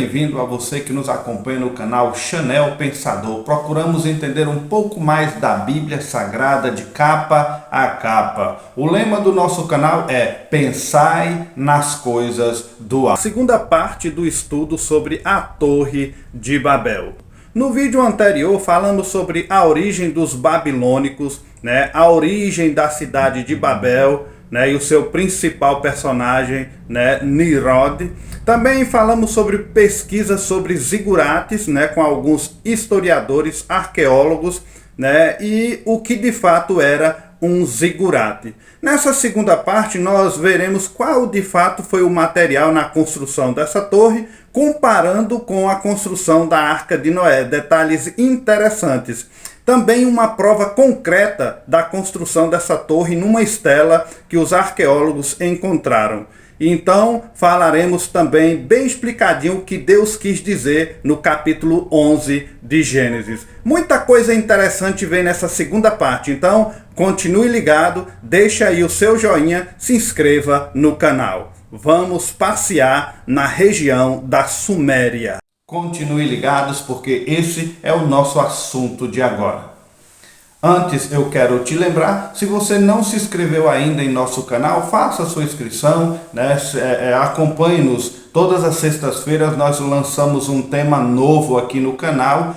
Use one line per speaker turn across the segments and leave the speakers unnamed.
bem-vindo a você que nos acompanha no canal Chanel Pensador. Procuramos entender um pouco mais da Bíblia Sagrada de capa a capa. O lema do nosso canal é Pensai nas coisas do alto. Segunda parte do estudo sobre a Torre de Babel. No vídeo anterior falamos sobre a origem dos babilônicos, a origem da cidade de Babel, e o seu principal personagem, Nimrod. Também falamos sobre pesquisas sobre zigurates, com alguns historiadores, arqueólogos, e o que de fato era um zigurate. Nessa segunda parte nós veremos qual de fato foi o material na construção dessa torre, comparando com a construção da Arca de Noé. Detalhes interessantes. Também uma prova concreta da construção dessa torre numa estela que os arqueólogos encontraram. Então falaremos também bem explicadinho o que Deus quis dizer no capítulo 11 de Gênesis. Muita coisa interessante vem nessa segunda parte, então continue ligado, deixa aí o seu joinha, se inscreva no canal. Vamos passear na região da Suméria. Continue ligados porque esse é o nosso assunto de agora. Antes eu quero te lembrar, se você não se inscreveu ainda em nosso canal, faça a sua inscrição, acompanhe-nos. Todas as sextas-feiras nós lançamos um tema novo aqui no canal,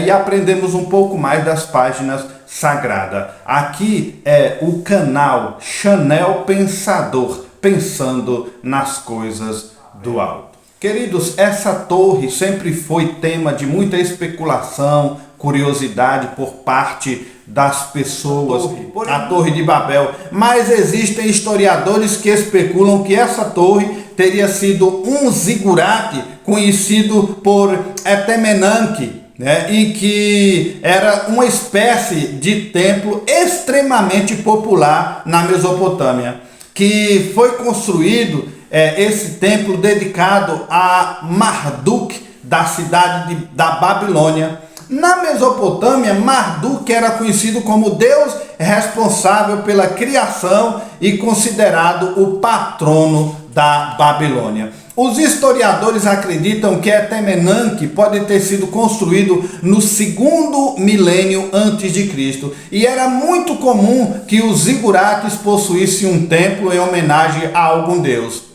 e aprendemos um pouco mais das páginas sagradas. Aqui é o canal Chanel Pensador, pensando nas coisas do alto. Queridos, essa torre sempre foi tema de muita especulação, curiosidade por parte das pessoas, a Torre de Babel. Mas existem historiadores que especulam que essa torre teria sido um zigurate conhecido por Etemenanque, e que era uma espécie de templo extremamente popular na Mesopotâmia, que foi construído esse templo dedicado a Marduk, da cidade da Babilônia. Na Mesopotâmia, Marduk era conhecido como Deus responsável pela criação e considerado o patrono da Babilônia. Os historiadores acreditam que Etemenanque pode ter sido construído no 2º milênio antes de Cristo, e era muito comum que os zigurates possuíssem um templo em homenagem a algum deus.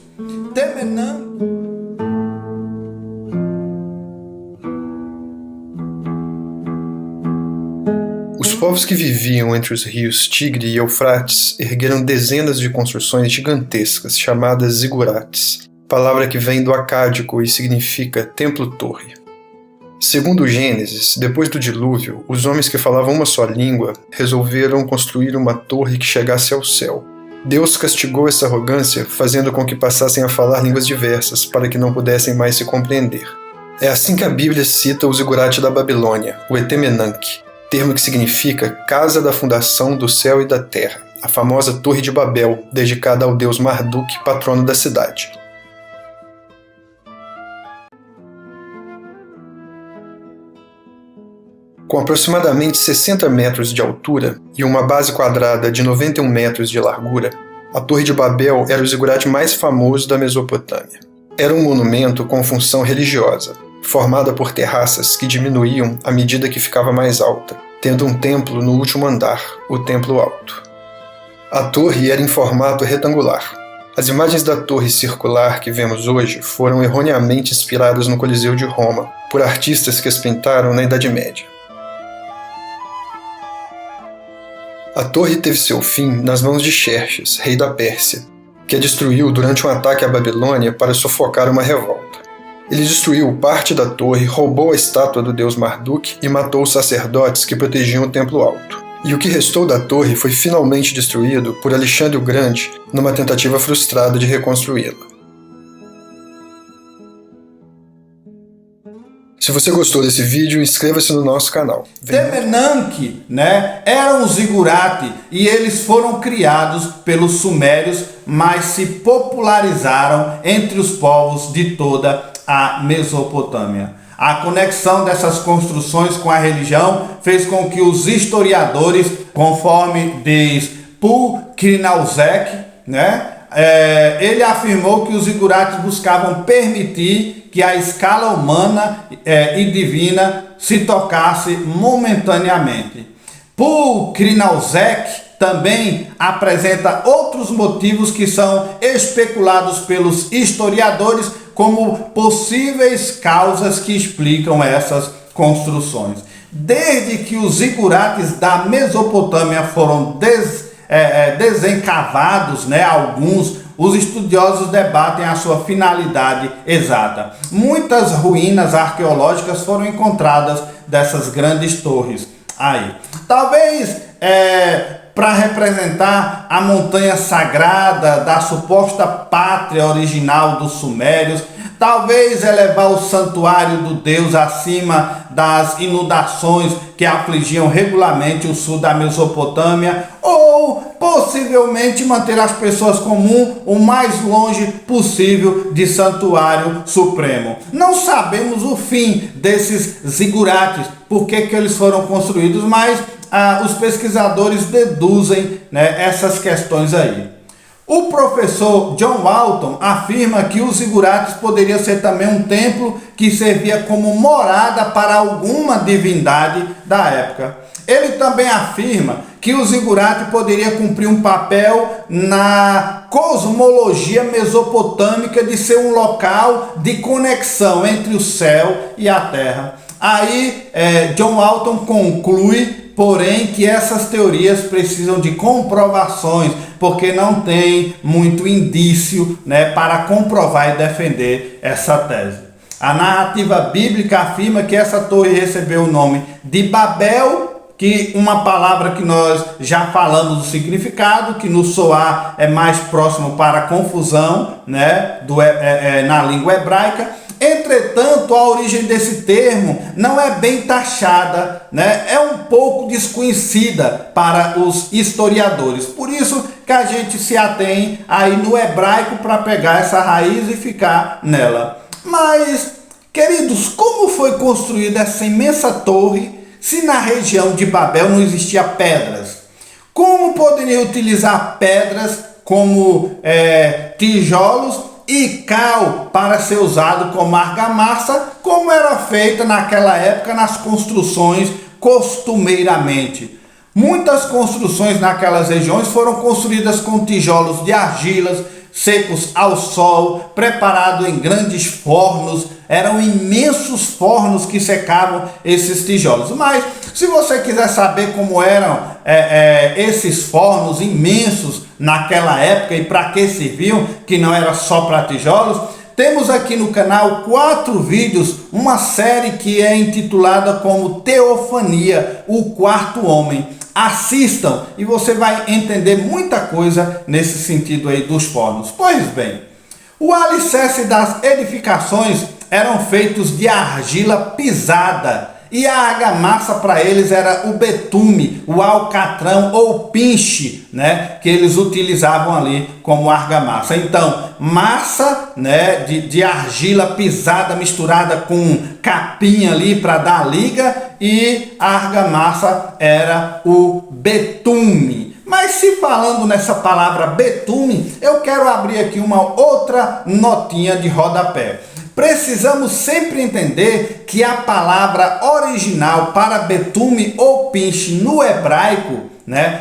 Os povos que viviam entre os rios Tigre e Eufrates ergueram dezenas de construções gigantescas chamadas zigurates, palavra que vem do acádico e significa templo-torre. Segundo Gênesis, depois do dilúvio, os homens que falavam uma só língua resolveram construir uma torre que chegasse ao céu. Deus castigou essa arrogância, fazendo com que passassem a falar línguas diversas, para que não pudessem mais se compreender. É assim que a Bíblia cita o zigurate da Babilônia, o Etemenanque, termo que significa Casa da Fundação do Céu e da Terra, a famosa Torre de Babel, dedicada ao deus Marduk, patrono da cidade. Com aproximadamente 60 metros de altura e uma base quadrada de 91 metros de largura, a Torre de Babel era o zigurate mais famoso da Mesopotâmia. Era um monumento com função religiosa, formada por terraças que diminuíam à medida que ficava mais alta, tendo um templo no último andar, o Templo Alto. A torre era em formato retangular. As imagens da torre circular que vemos hoje foram erroneamente inspiradas no Coliseu de Roma, por artistas que as pintaram na Idade Média. A torre teve seu fim nas mãos de Xerxes, rei da Pérsia, que a destruiu durante um ataque à Babilônia para sufocar uma revolta. Ele destruiu parte da torre, roubou a estátua do deus Marduk e matou os sacerdotes que protegiam o Templo Alto. E o que restou da torre foi finalmente destruído por Alexandre o Grande numa tentativa frustrada de reconstruí-la. Se você gostou desse vídeo, inscreva-se no nosso canal.
Etemenanque, era um zigurate e eles foram criados pelos sumérios, mas se popularizaram entre os povos de toda a Mesopotâmia. A conexão dessas construções com a religião fez com que os historiadores, conforme diz Pul-Knauzek, ele afirmou que os zigurates buscavam permitir que a escala humana e divina se tocasse momentaneamente. Paul Krinalzek também apresenta outros motivos que são especulados pelos historiadores como possíveis causas que explicam essas construções. Desde que os zigurates da Mesopotâmia foram desencavados, alguns, os estudiosos debatem a sua finalidade exata. Muitas ruínas arqueológicas foram encontradas dessas grandes torres aí. Talvez para representar a montanha sagrada da suposta pátria original dos sumérios, talvez elevar o santuário do Deus acima das inundações que afligiam regularmente o sul da Mesopotâmia, ou possivelmente manter as pessoas comuns o mais longe possível de santuário supremo. Não sabemos o fim desses zigurates, por que eles foram construídos, mas os pesquisadores deduzem essas questões aí. O professor John Walton afirma que os zigurates poderia ser também um templo que servia como morada para alguma divindade da época. Ele também afirma que o zigurate poderia cumprir um papel na cosmologia mesopotâmica de ser um local de conexão entre o céu e a terra. Aí John Walton conclui, porém, que essas teorias precisam de comprovações, porque não tem muito indício para comprovar e defender essa tese. A narrativa bíblica afirma que essa torre recebeu o nome de Babel, que uma palavra que nós já falamos do significado, que no soar é mais próximo para confusão, na língua hebraica. Entretanto, a origem desse termo não é bem taxada, é um pouco desconhecida para os historiadores. Por isso que a gente se atém aí no hebraico para pegar essa raiz e ficar nela. Mas, queridos, como foi construída essa imensa torre se na região de Babel não existia pedras? Como poderia utilizar pedras como tijolos e cal para ser usado como argamassa, como era feita naquela época nas construções costumeiramente? Muitas construções naquelas regiões foram construídas com tijolos de argilas, secos ao sol, preparados em grandes fornos. Eram imensos fornos que secavam esses tijolos. Mas se você quiser saber como eram esses fornos imensos naquela época e para que serviam, que não era só para tijolos, temos aqui no canal 4 vídeos, uma série que é intitulada como Teofania, o Quarto Homem. Assistam e você vai entender muita coisa nesse sentido aí dos fornos. Pois bem, o alicerce das edificações eram feitos de argila pisada e a argamassa para eles era o betume, o alcatrão ou pinche, que eles utilizavam ali como argamassa. Então, massa de argila pisada misturada com capim ali para dar liga, e a argamassa era o betume. Mas se falando nessa palavra betume, eu quero abrir aqui uma outra notinha de rodapé. Precisamos sempre entender que a palavra original para betume ou pinche no hebraico,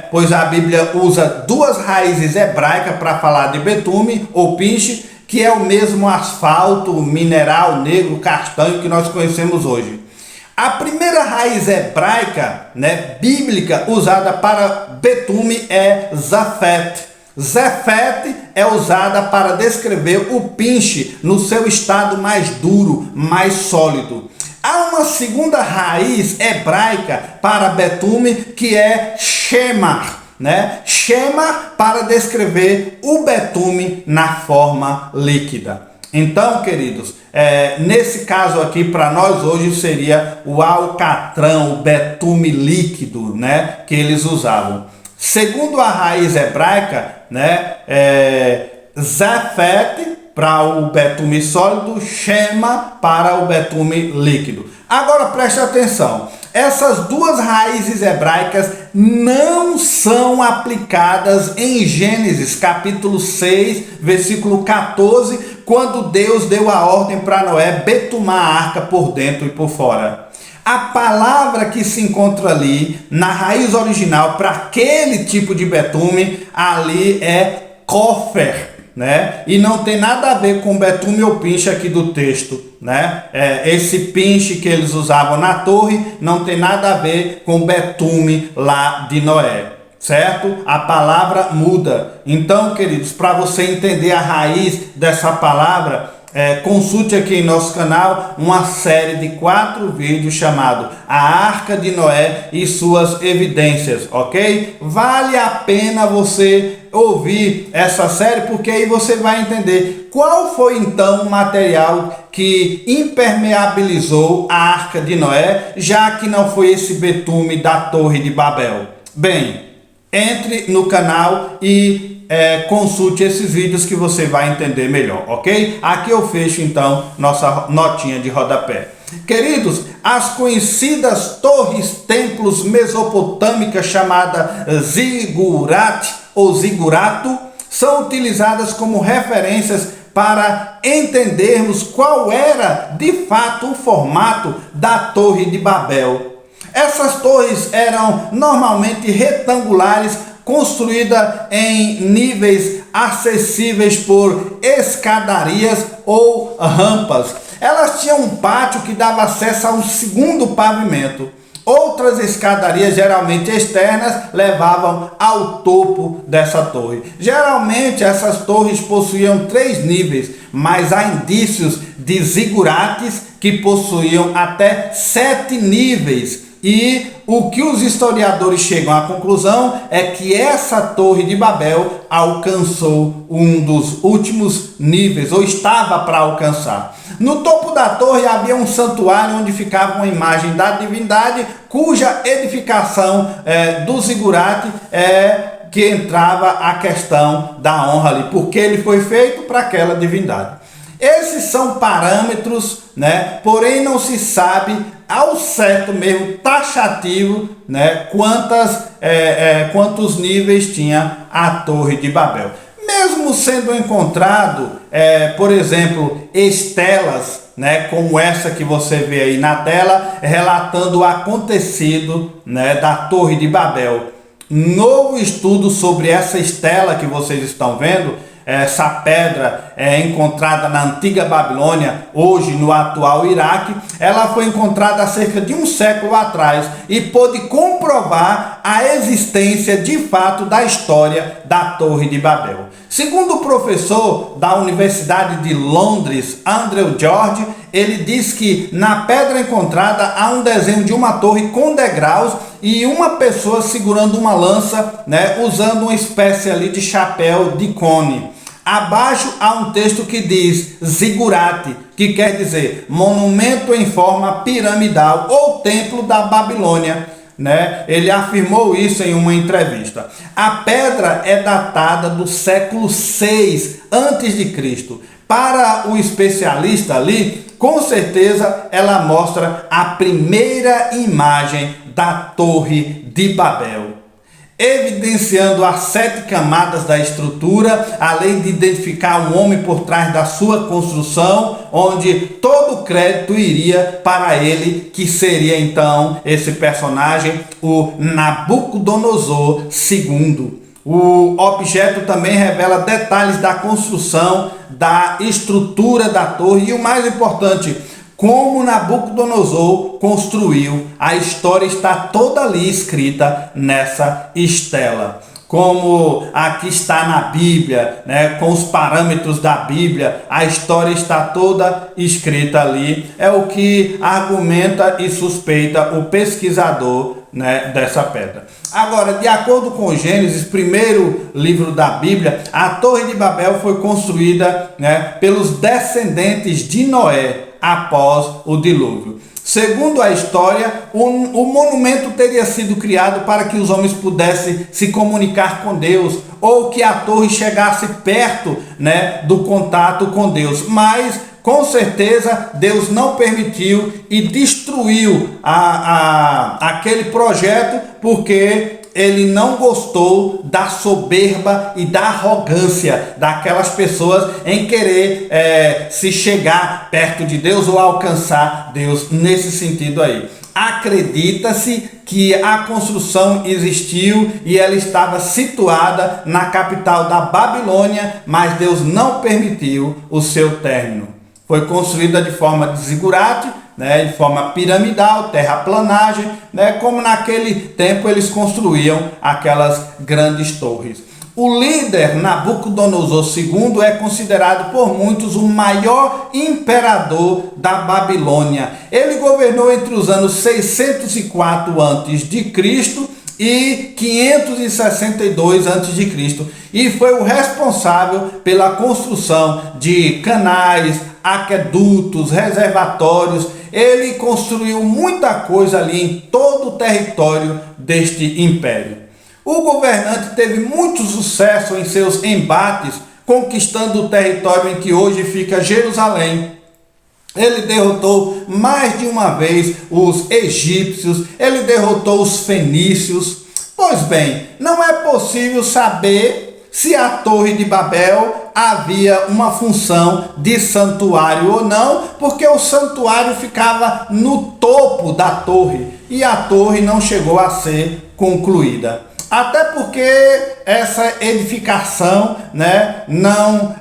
pois a Bíblia usa duas raízes hebraicas para falar de betume ou pinche, que é o mesmo asfalto, mineral negro, castanho que nós conhecemos hoje. A primeira raiz hebraica, bíblica, usada para betume é zafet. Zefete é usada para descrever o pinche no seu estado mais duro, mais sólido. Há uma segunda raiz hebraica para betume que é shemar, Shemar para descrever o betume na forma líquida. Então, queridos, nesse caso aqui para nós hoje seria o alcatrão, o betume líquido, que eles usavam. Segundo a raiz hebraica, Zafet para o betume sólido, Shema para o betume líquido. Agora preste atenção, Essas duas raízes hebraicas não são aplicadas em Gênesis capítulo 6, versículo 14, quando Deus deu a ordem para Noé betumar a arca por dentro e por fora. A palavra que se encontra ali, na raiz original, para aquele tipo de betume, ali é kofer, né? E não tem nada a ver com betume ou pinche aqui do texto, né? Esse pinche que eles usavam na torre não tem nada a ver com betume lá de Noé, certo? A palavra muda. Então, queridos, para você entender a raiz dessa palavra, consulte aqui em nosso canal uma série de 4 vídeos chamado A Arca de Noé e Suas Evidências, ok? Vale a pena você ouvir essa série, porque aí você vai entender qual foi então o material que impermeabilizou a Arca de Noé, já que não foi esse betume da Torre de Babel. Bem, entre no canal e consulte esses vídeos que você vai entender melhor, ok? Aqui eu fecho então nossa notinha de rodapé. Queridos, as conhecidas torres templos mesopotâmicas chamadas zigurat ou zigurato são utilizadas como referências para entendermos qual era de fato o formato da Torre de Babel. Essas torres eram normalmente retangulares, construída em níveis acessíveis por escadarias ou rampas. Elas tinham um pátio que dava acesso a um segundo pavimento. Outras escadarias, geralmente externas, levavam ao topo dessa torre. Geralmente essas torres possuíam 3 níveis, mas há indícios de zigurates que possuíam até 7 níveis. E o que os historiadores chegam à conclusão é que essa Torre de Babel alcançou um dos últimos níveis, ou estava para alcançar. No topo da torre havia um santuário onde ficava uma imagem da divindade, cuja edificação do zigurate que entrava a questão da honra ali, porque ele foi feito para aquela divindade. Esses são parâmetros, né? Porém não se sabe ao certo mesmo, taxativo, né? Quantos níveis tinha a Torre de Babel. Mesmo sendo encontrado, por exemplo, estelas, né? Como essa que você vê aí na tela, relatando o acontecido, né? Da Torre de Babel. Novo estudo sobre essa estela que vocês estão vendo, essa pedra encontrada na antiga Babilônia, hoje no atual Iraque, ela foi encontrada há cerca de um século atrás e pôde comprovar a existência de fato da história da Torre de Babel. Segundo o professor da Universidade de Londres, Andrew George, ele diz que na pedra encontrada há um desenho de uma torre com degraus e uma pessoa segurando uma lança, né, usando uma espécie ali de chapéu de cone. Abaixo há um texto que diz zigurate, que quer dizer monumento em forma piramidal ou templo da Babilônia, né? Ele afirmou isso em uma entrevista. A pedra é datada do século 6 a.C. Para o especialista ali, com certeza ela mostra a primeira imagem da Torre de Babel, evidenciando as 7 camadas da estrutura, além de identificar um homem por trás da sua construção, onde todo o crédito iria para ele, que seria então esse personagem, o Nabucodonosor II. O objeto também revela detalhes da construção, da estrutura da torre e, o mais importante, como Nabucodonosor construiu. A história está toda ali escrita nessa estela. Como aqui está na Bíblia, né, com os parâmetros da Bíblia, a história está toda escrita ali. É o que argumenta e suspeita o pesquisador, né, dessa pedra. Agora, de acordo com Gênesis, primeiro livro da Bíblia, a Torre de Babel foi construída, né, pelos descendentes de Noé após o dilúvio. Segundo a história, o monumento teria sido criado para que os homens pudessem se comunicar com Deus, ou que a torre chegasse perto, né, do contato com Deus. Mas, com certeza Deus não permitiu e destruiu aquele projeto, porque ele não gostou da soberba e da arrogância daquelas pessoas em querer se chegar perto de Deus ou alcançar Deus nesse sentido aí. Acredita-se que a construção existiu e ela estava situada na capital da Babilônia, mas Deus não permitiu o seu término. Foi construída de forma de zigurate, de forma piramidal, terraplanagem, como naquele tempo eles construíam aquelas grandes torres. O líder Nabucodonosor II é considerado por muitos o maior imperador da Babilônia. Ele governou entre os anos 604 a.C. e 562 a.C. e foi o responsável pela construção de canais, aquedutos, reservatórios. Ele construiu muita coisa ali em todo o território deste império. O governante teve muito sucesso em seus embates, conquistando o território em que hoje fica Jerusalém. Ele derrotou mais de uma vez os egípcios, ele derrotou os fenícios. Pois bem, não é possível saber se a Torre de Babel havia uma função de santuário ou não, porque o santuário ficava no topo da torre e a torre não chegou a ser concluída. Até porque essa edificação, não,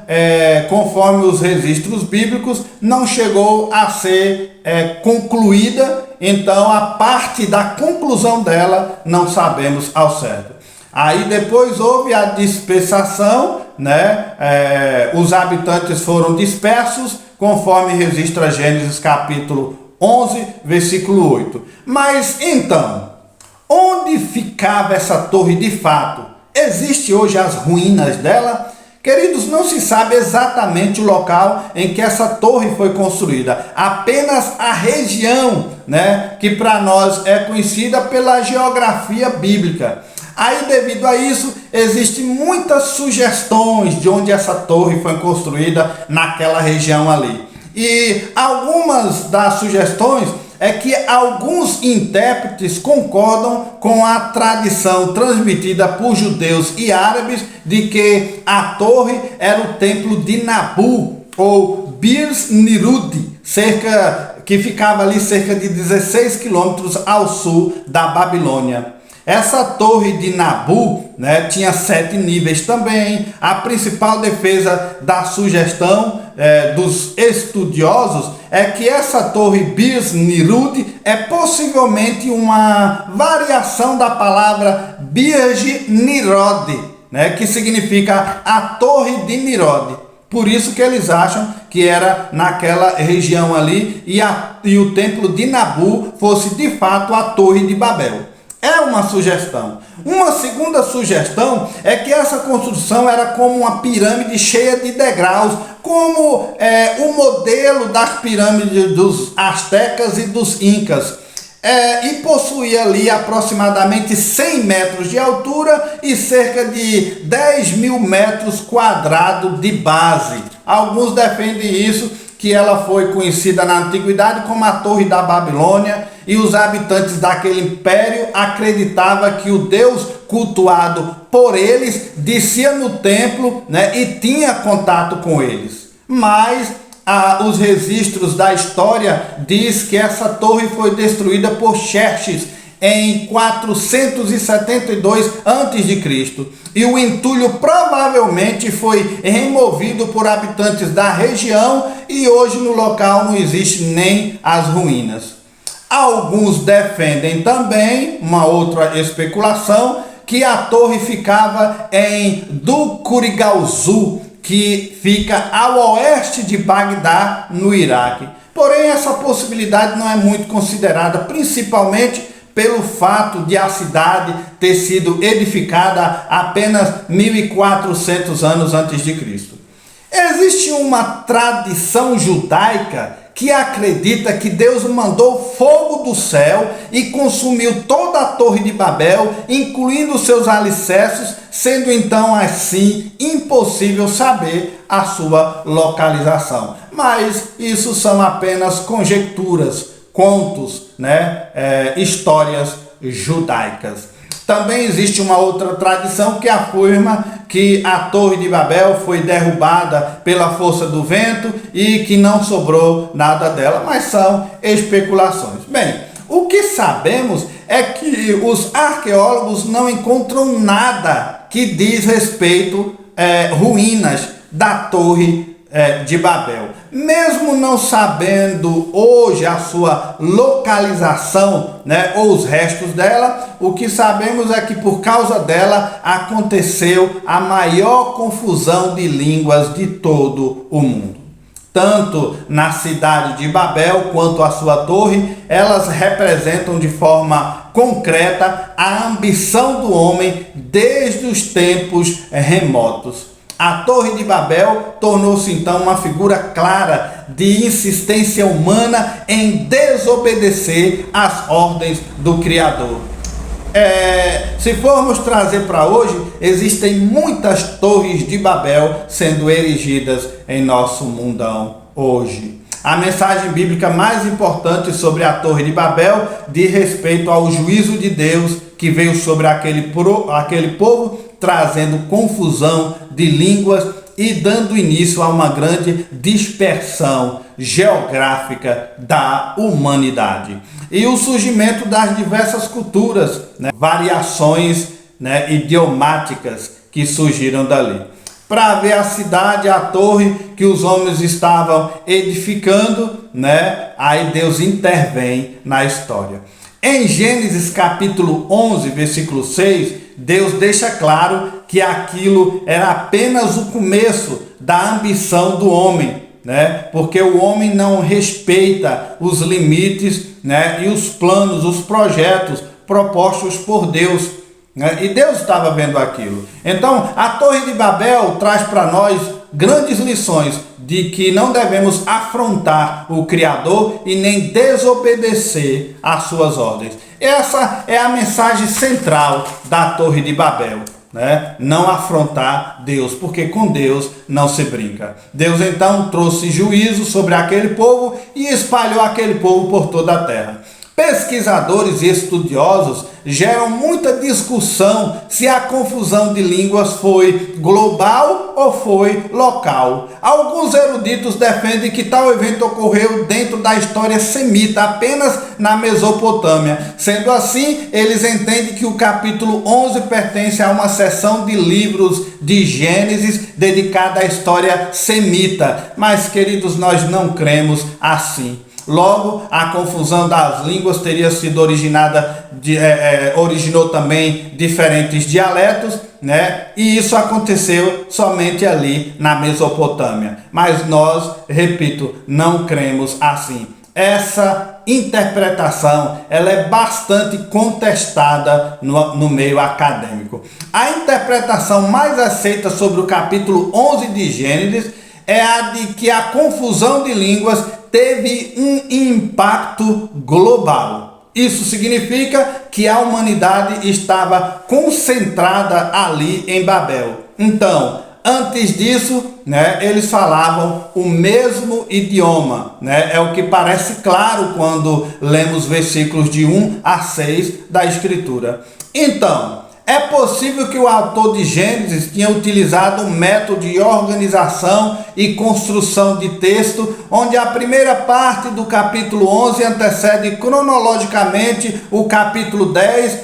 conforme os registros bíblicos, não chegou a ser concluída. Então, a parte da conclusão dela não sabemos ao certo. Aí depois houve a dispersação, os habitantes foram dispersos, conforme registra Gênesis capítulo 11, versículo 8. Mas então, onde ficava essa torre de fato? Existe hoje as ruínas dela? Queridos, não se sabe exatamente o local em que essa torre foi construída. Apenas a região, que para nós é conhecida pela geografia bíblica. Aí, devido a isso, existem muitas sugestões de onde essa torre foi construída naquela região ali. E algumas das sugestões é que alguns intérpretes concordam com a tradição transmitida por judeus e árabes de que a torre era o templo de Nabu, ou Bir-Nirud, que ficava ali cerca de 16 quilômetros ao sul da Babilônia. Essa torre de Nabu, tinha 7 níveis também. A principal defesa da sugestão dos estudiosos é que essa torre Bir-Nirud é possivelmente uma variação da palavra Birj-Nirod, que significa a torre de Nirod. Por isso que eles acham que era naquela região ali e o templo de Nabu fosse de fato a Torre de Babel. É uma sugestão. Uma segunda sugestão é que essa construção era como uma pirâmide cheia de degraus, como o modelo das pirâmides dos astecas e dos incas. E possuía ali aproximadamente 100 metros de altura e cerca de 10 mil metros quadrados de base. Alguns defendem isso, que ela foi conhecida na antiguidade como a Torre da Babilônia, e os habitantes daquele império acreditavam que o Deus cultuado por eles descia no templo, e tinha contato com eles. Mas os registros da história diz que essa torre foi destruída por Xerxes em 472 a.C. e o entulho provavelmente foi removido por habitantes da região e hoje no local não existe nem as ruínas. Alguns defendem também, uma outra especulação, que a torre ficava em Dukurigauzu, que fica ao oeste de Bagdá, no Iraque. Porém, essa possibilidade não é muito considerada, principalmente pelo fato de a cidade ter sido edificada apenas 1400 anos antes de Cristo. Existe uma tradição judaica que acredita que Deus mandou fogo do céu e consumiu toda a Torre de Babel, incluindo seus alicerces, sendo então assim impossível saber a sua localização. mas isso são apenas conjecturas, contos, histórias judaicas. Também existe uma outra tradição que afirma que a Torre de Babel foi derrubada pela força do vento e que não sobrou nada dela, mas são especulações. Bem, o que sabemos é que os arqueólogos não encontram nada que diz respeito ruínas da Torre de Babel. Mesmo não sabendo hoje a sua localização, ou os restos dela, o que sabemos é que por causa dela aconteceu a maior confusão de línguas de todo o mundo. Tanto na cidade de Babel quanto a sua torre, elas representam de forma concreta a ambição do homem desde os tempos remotos. A Torre de Babel tornou-se então uma figura clara de insistência humana em desobedecer às ordens do Criador. Se formos trazer para hoje, existem muitas torres de Babel sendo erigidas em nosso mundão hoje. A mensagem bíblica mais importante sobre a Torre de Babel diz respeito ao juízo de Deus que veio sobre aquele povo, trazendo confusão de línguas e dando início a uma grande dispersão geográfica da humanidade. E o surgimento das diversas culturas, variações idiomáticas que surgiram dali. Para ver a cidade, a torre que os homens estavam edificando, aí Deus intervém na história. Em Gênesis capítulo 11, versículo 6, Deus deixa claro que aquilo era apenas o começo da ambição do homem, porque o homem não respeita os limites, e os planos, os projetos propostos por Deus. E Deus estava vendo aquilo. Então, a Torre de Babel traz para nós grandes lições de que não devemos afrontar o Criador e nem desobedecer às suas ordens. Essa é a mensagem central da Torre de Babel. Não afrontar Deus, porque com Deus não se brinca. Deus então trouxe juízo sobre aquele povo e espalhou aquele povo por toda a terra. Pesquisadores e estudiosos geram muita discussão se a confusão de línguas foi global ou foi local. Alguns eruditos defendem que tal evento ocorreu dentro da história semita, apenas na Mesopotâmia. Sendo assim, eles entendem que o capítulo 11 pertence a uma seção de livros de Gênesis dedicada à história semita. Mas, queridos, nós não cremos assim. Logo, a confusão das línguas teria sido originou também diferentes dialetos, e isso aconteceu somente ali na Mesopotâmia. Mas nós, repito, não cremos assim. Essa interpretação ela é bastante contestada no meio acadêmico. A interpretação mais aceita sobre o capítulo 11 de Gênesis é a de que a confusão de línguas teve um impacto global. Isso significa que a humanidade estava concentrada ali em Babel. Então, antes disso, eles falavam o mesmo idioma. É o que parece claro quando lemos versículos de 1 a 6 da Escritura. Então, é possível que o autor de Gênesis tenha utilizado um método de organização e construção de texto, onde a primeira parte do capítulo 11 antecede cronologicamente o capítulo 10,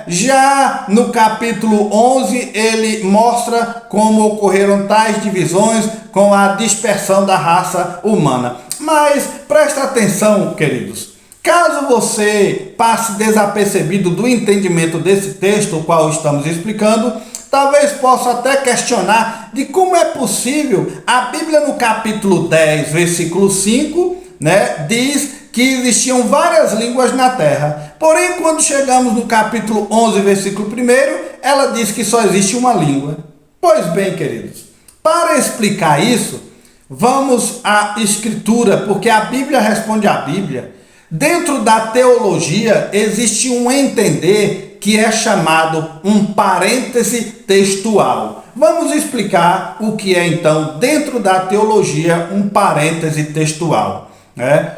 Já no capítulo 11 ele mostra como ocorreram tais divisões com a dispersão da raça humana. Mas presta atenção, queridos. Caso você passe desapercebido do entendimento desse texto, o qual estamos explicando, talvez possa até questionar de como é possível a Bíblia no capítulo 10, versículo 5, diz que existiam várias línguas na terra. Porém, quando chegamos no capítulo 11, versículo 1, ela diz que só existe uma língua. Pois bem, queridos, para explicar isso, vamos à Escritura, porque a Bíblia responde à Bíblia. Dentro da teologia existe um entender que é chamado um parêntese textual. Vamos explicar o que é então, dentro da teologia, um parêntese textual, né?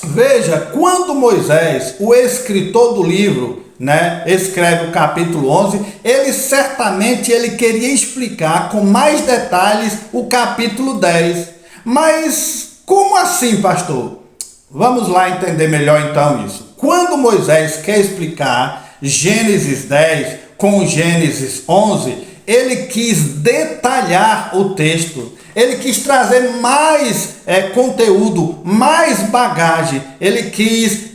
Veja, quando Moisés, o escritor do livro, né, escreve o capítulo 11, ele queria explicar com mais detalhes o capítulo 10. Mas como assim, pastor? Vamos lá entender melhor então isso. Quando Moisés quer explicar Gênesis 10 com Gênesis 11, ele quis detalhar o texto, ele quis trazer mais conteúdo, mais bagagem, ele quis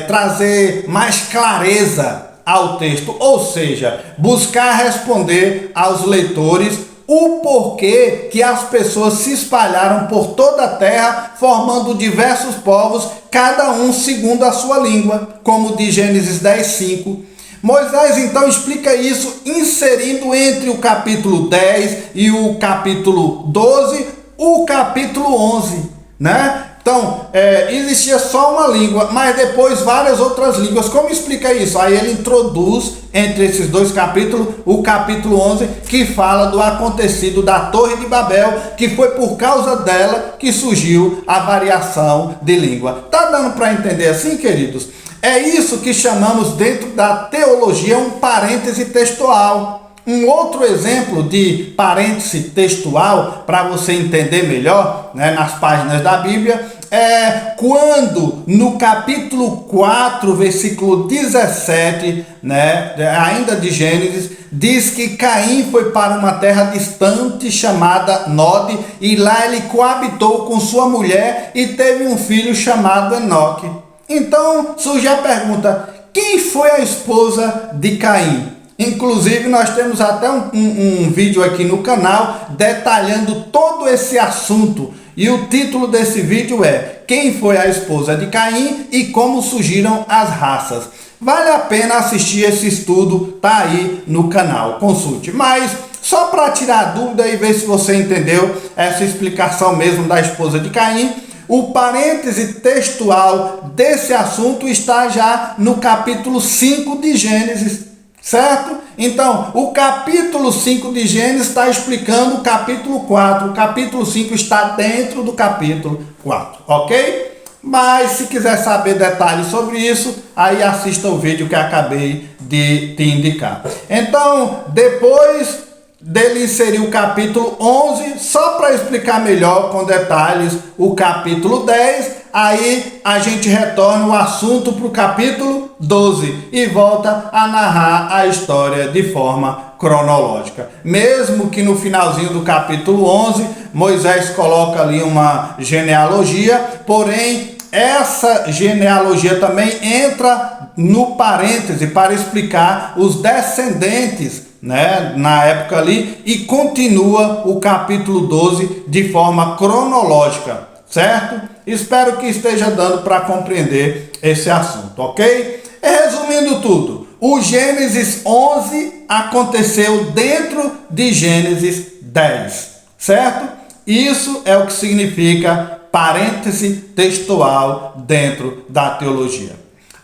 trazer mais clareza ao texto, ou seja, buscar responder aos leitores o porquê que as pessoas se espalharam por toda a terra, formando diversos povos, cada um segundo a sua língua, como diz Gênesis 10:5. Moisés então explica isso inserindo entre o capítulo 10 e o capítulo 12 o capítulo 11, né? Então, existia só uma língua, mas depois várias outras línguas. Como explica isso? Aí ele introduz entre esses dois capítulos o capítulo 11, que fala do acontecido da Torre de Babel, que foi por causa dela que surgiu a variação de língua. Tá dando para entender assim, queridos? É isso que chamamos dentro da teologia um parêntese textual. Um outro exemplo de parêntese textual, para você entender melhor, né, nas páginas da Bíblia, é quando no capítulo 4, versículo 17, né, ainda de Gênesis, diz que Caim foi para uma terra distante chamada Nod, e lá ele coabitou com sua mulher e teve um filho chamado Enoque. Então surge a pergunta: quem foi a esposa de Caim? Inclusive nós temos até um vídeo aqui no canal detalhando todo esse assunto. E o título desse vídeo é Quem foi a esposa de Caim e como surgiram as raças. Vale a pena assistir esse estudo, tá aí no canal, consulte. Mas só para tirar a dúvida e ver se você entendeu essa explicação mesmo da esposa de Caim, o parêntese textual desse assunto está já no capítulo 5 de Gênesis, certo? Então, o capítulo 5 de Gênesis está explicando o capítulo 4. O capítulo 5 está dentro do capítulo 4, ok? Mas se quiser saber detalhes sobre isso, aí assista o vídeo que acabei de te indicar. Então, depois dele inserir o capítulo 11, só para explicar melhor com detalhes o capítulo 10, aí a gente retorna o assunto para o capítulo 12 e volta a narrar a história de forma cronológica. Mesmo que no finalzinho do capítulo 11, Moisés coloca ali uma genealogia, porém essa genealogia também entra no parêntese para explicar os descendentes, né, na época ali, e continua o capítulo 12 de forma cronológica, certo? Espero que esteja dando para compreender esse assunto, ok? Resumindo tudo, o Gênesis 11 aconteceu dentro de Gênesis 10, certo? Isso é o que significa parêntese textual dentro da teologia.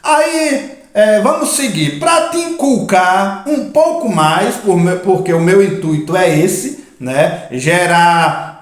Aí, vamos seguir. Para te inculcar um pouco mais, porque o meu intuito é esse, né? Gerar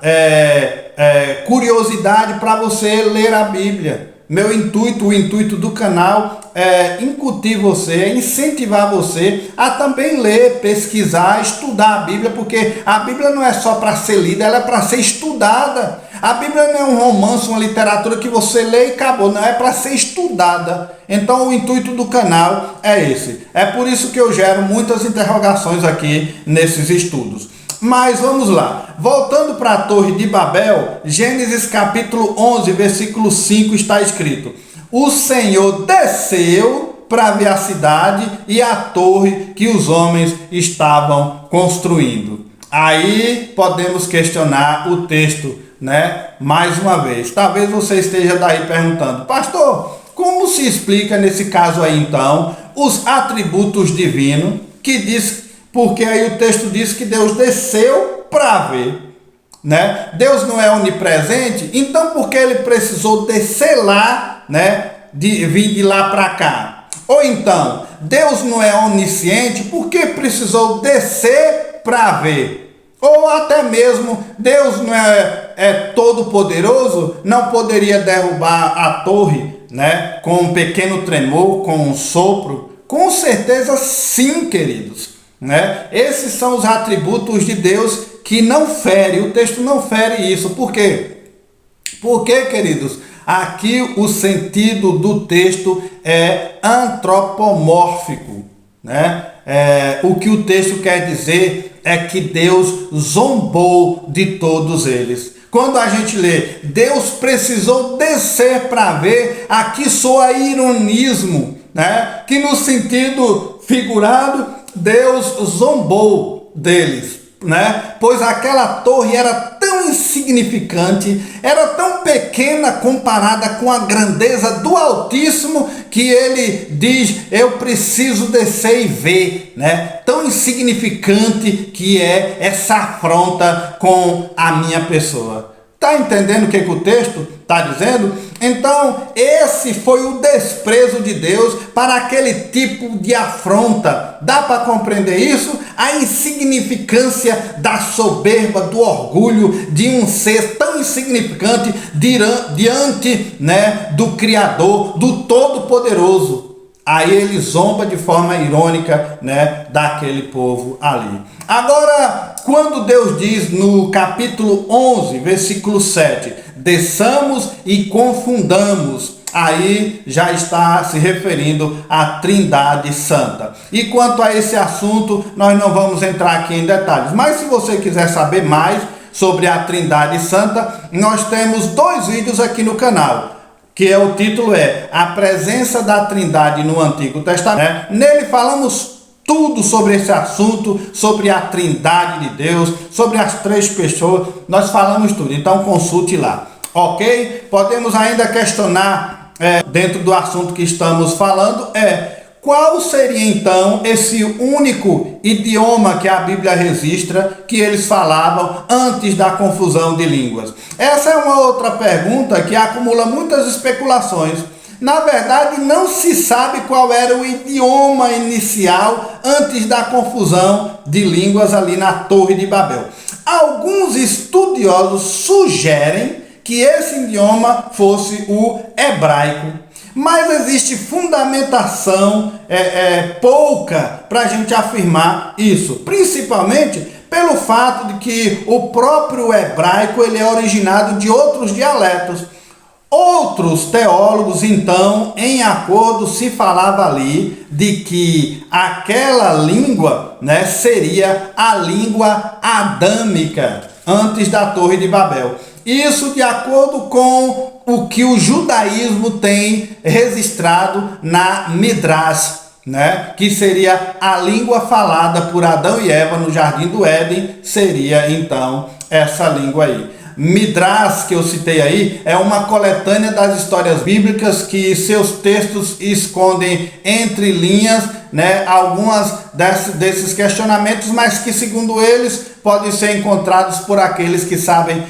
curiosidade para você ler a Bíblia. Meu intuito, o intuito do canal é incutir você, é incentivar você a também ler, pesquisar, estudar a Bíblia, porque a Bíblia não é só para ser lida, ela é para ser estudada. A Bíblia não é um romance, uma literatura que você lê e acabou, não, é para ser estudada. Então o intuito do canal é esse. É por isso que eu gero muitas interrogações aqui nesses estudos. Mas vamos lá, voltando para a Torre de Babel, Gênesis capítulo 11, versículo 5 está escrito: o Senhor desceu para ver a cidade e a torre que os homens estavam construindo. Aí podemos questionar o texto, né? Mais uma vez, talvez você esteja daí perguntando: pastor, como se explica nesse caso aí então os atributos divinos que diz? Porque aí o texto diz que Deus desceu para ver, né? Deus não é onipresente, então por que ele precisou descer lá, né? Vir de lá para cá? Ou então, Deus não é onisciente, por que precisou descer para ver? Ou até mesmo, Deus não é todo poderoso, não poderia derrubar a torre, né, com um pequeno tremor, com um sopro? Com certeza sim, queridos, né? Esses são os atributos de Deus que não fere, o texto não fere isso. Por quê? Porque, queridos, aqui o sentido do texto é antropomórfico, né? O que o texto quer dizer é que Deus zombou de todos eles. Quando a gente lê, Deus precisou descer para ver, aqui soa ironismo, né? Que no sentido figurado, Deus zombou deles, né? Pois aquela torre era tão insignificante, era tão pequena comparada com a grandeza do Altíssimo, que ele diz, eu preciso descer e ver, né? Tão insignificante que é essa afronta com a minha pessoa. Está entendendo o que o texto está dizendo? Então, esse foi o desprezo de Deus para aquele tipo de afronta. Dá para compreender isso? A insignificância da soberba, do orgulho de um ser tão insignificante diante, né, do Criador, do Todo-Poderoso. Aí ele zomba de forma irônica, né, daquele povo ali. Agora, quando Deus diz no capítulo 11, versículo 7, desçamos e confundamos, aí já está se referindo à Trindade Santa. E quanto a esse assunto, nós não vamos entrar aqui em detalhes. Mas se você quiser saber mais sobre a Trindade Santa, nós temos 2 vídeos aqui no canal. Que o título é A Presença da Trindade no Antigo Testamento. Nele falamos tudo sobre esse assunto, sobre a Trindade de Deus, sobre as 3 pessoas, nós falamos tudo, então consulte lá, ok? Podemos ainda questionar, dentro do assunto que estamos falando, qual seria então esse único idioma que a Bíblia registra que eles falavam antes da confusão de línguas? Essa é uma outra pergunta que acumula muitas especulações. Na verdade, não se sabe qual era o idioma inicial antes da confusão de línguas ali na Torre de Babel. Alguns estudiosos sugerem que esse idioma fosse o hebraico. Mas existe fundamentação pouca para a gente afirmar isso, principalmente pelo fato de que o próprio hebraico ele é originado de outros dialetos. Outros teólogos, então, em acordo, se falava ali de que aquela língua, né, seria a língua adâmica antes da Torre de Babel. Isso de acordo com o que o judaísmo tem registrado na Midrash, né? Que seria a língua falada por Adão e Eva no Jardim do Éden, seria então essa língua aí. Midrash, que eu citei aí, é uma coletânea das histórias bíblicas que seus textos escondem entre linhas, né, algumas desses questionamentos, mas que, segundo eles, podem ser encontrados por aqueles que sabem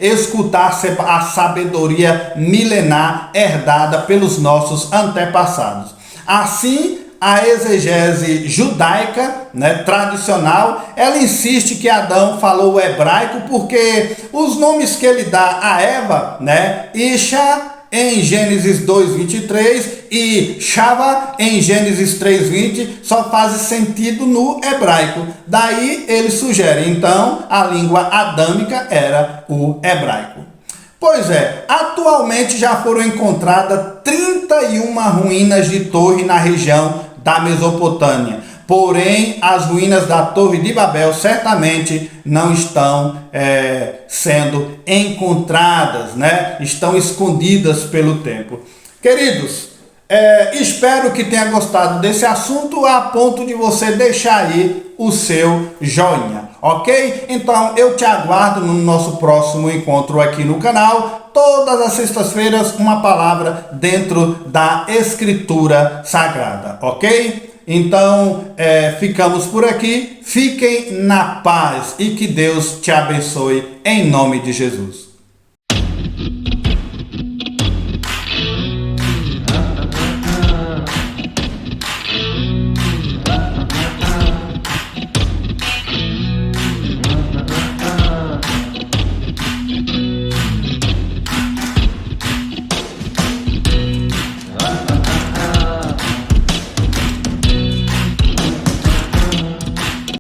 escutar a sabedoria milenar herdada pelos nossos antepassados. Assim, a exegese judaica, né, tradicional, ela insiste que Adão falou o hebraico porque os nomes que ele dá a Eva, né, Isha em Gênesis 2:23 e Shava em Gênesis 3:20 só fazem sentido no hebraico. Daí ele sugere, então, a língua adâmica era o hebraico. Pois é, atualmente já foram encontradas 31 ruínas de torre na região da Mesopotâmia. Porém, as ruínas da Torre de Babel certamente não estão sendo encontradas, né? Estão escondidas pelo tempo. Queridos, espero que tenha gostado desse assunto a ponto de você deixar aí o seu joinha, ok? Então eu te aguardo no nosso próximo encontro aqui no canal. Todas as sextas-feiras uma palavra dentro da Escritura Sagrada, ok? Então ficamos por aqui. Fiquem na paz e que Deus te abençoe em nome de Jesus.